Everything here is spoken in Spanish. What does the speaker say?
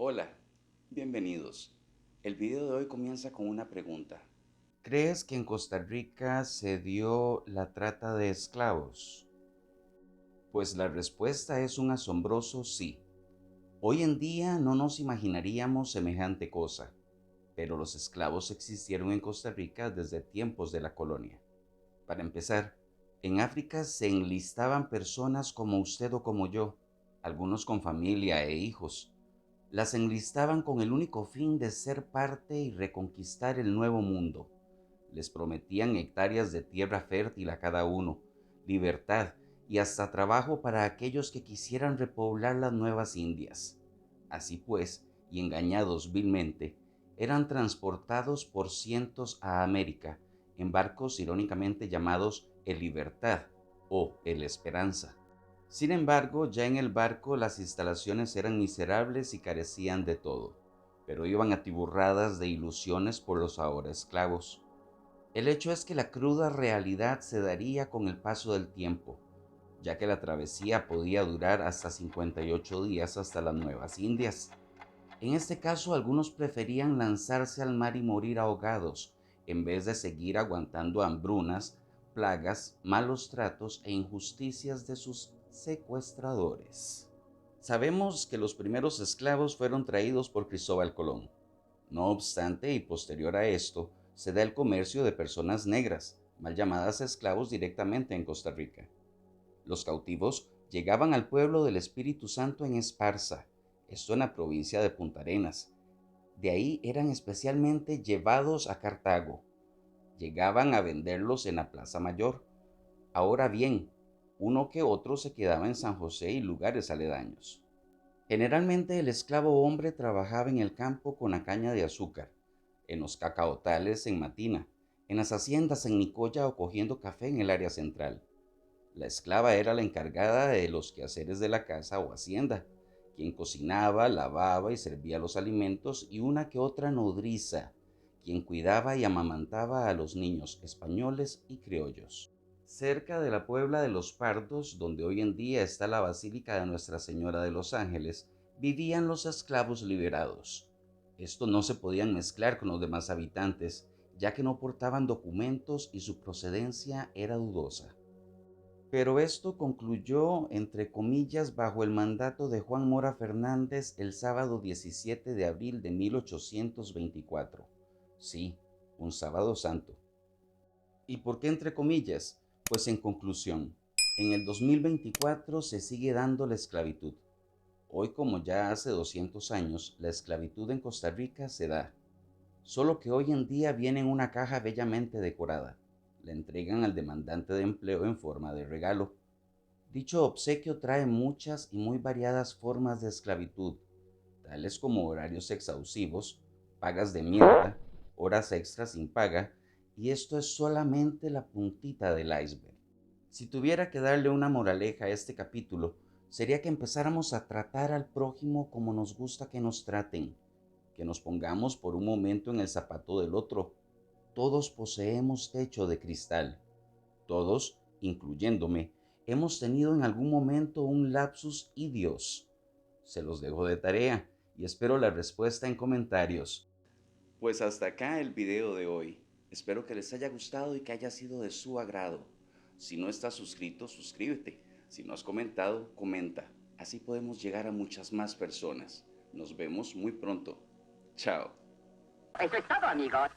Hola, bienvenidos. El video de hoy comienza con una pregunta. ¿Crees que en Costa Rica se dio la trata de esclavos? Pues la respuesta es un asombroso sí. Hoy en día no nos imaginaríamos semejante cosa, pero los esclavos existieron en Costa Rica desde tiempos de la colonia. Para empezar, en África se enlistaban personas como usted o como yo, algunos con familia e hijos. Las enlistaban con el único fin de ser parte y reconquistar el nuevo mundo. Les prometían hectáreas de tierra fértil a cada uno, libertad y hasta trabajo para aquellos que quisieran repoblar las nuevas Indias. Así pues, y engañados vilmente, eran transportados por cientos a América, en barcos irónicamente llamados el Libertad o el Esperanza. Sin embargo, ya en el barco las instalaciones eran miserables y carecían de todo, pero iban atiburradas de ilusiones por los ahora esclavos. El hecho es que la cruda realidad se daría con el paso del tiempo, ya que la travesía podía durar hasta 58 días hasta las Nuevas Indias. En este caso, algunos preferían lanzarse al mar y morir ahogados, en vez de seguir aguantando hambrunas, plagas, malos tratos e injusticias de sus secuestradores. Sabemos que los primeros esclavos fueron traídos por Cristóbal Colón. No obstante, y posterior a esto, se da el comercio de personas negras, mal llamadas esclavos directamente en Costa Rica. Los cautivos llegaban al pueblo del Espíritu Santo en Esparza, esto en la provincia de Punta Arenas. De ahí eran especialmente llevados a Cartago. Llegaban a venderlos en la Plaza Mayor. Ahora bien, uno que otro se quedaba en San José y lugares aledaños. Generalmente el esclavo hombre trabajaba en el campo con la caña de azúcar, en los cacaotales en Matina, en las haciendas en Nicoya o cogiendo café en el área central. La esclava era la encargada de los quehaceres de la casa o hacienda, quien cocinaba, lavaba y servía los alimentos, y una que otra nodriza, quien cuidaba y amamantaba a los niños españoles y criollos. Cerca de la Puebla de los Pardos, donde hoy en día está la Basílica de Nuestra Señora de los Ángeles, vivían los esclavos liberados. Estos no se podían mezclar con los demás habitantes, ya que no portaban documentos y su procedencia era dudosa. Pero esto concluyó, entre comillas, bajo el mandato de Juan Mora Fernández el sábado 17 de abril de 1824. Sí, un sábado santo. ¿Y por qué entre comillas? Pues en conclusión, en el 2024 se sigue dando la esclavitud. Hoy, como ya hace 200 años, la esclavitud en Costa Rica se da, solo que hoy en día viene en una caja bellamente decorada. La entregan al demandante de empleo en forma de regalo. Dicho obsequio trae muchas y muy variadas formas de esclavitud, tales como horarios exhaustivos, pagas de mierda, horas extras sin paga, y esto es solamente la puntita del iceberg. Si tuviera que darle una moraleja a este capítulo, sería que empezáramos a tratar al prójimo como nos gusta que nos traten, que nos pongamos por un momento en el zapato del otro. Todos poseemos techo de cristal. Todos, incluyéndome, hemos tenido en algún momento un lapsus y Dios. Se los dejo de tarea y espero la respuesta en comentarios. Pues hasta acá el video de hoy. Espero que les haya gustado y que haya sido de su agrado. Si no estás suscrito, suscríbete. Si no has comentado, comenta. Así podemos llegar a muchas más personas. Nos vemos muy pronto. Chao. Eso es todo, amigos.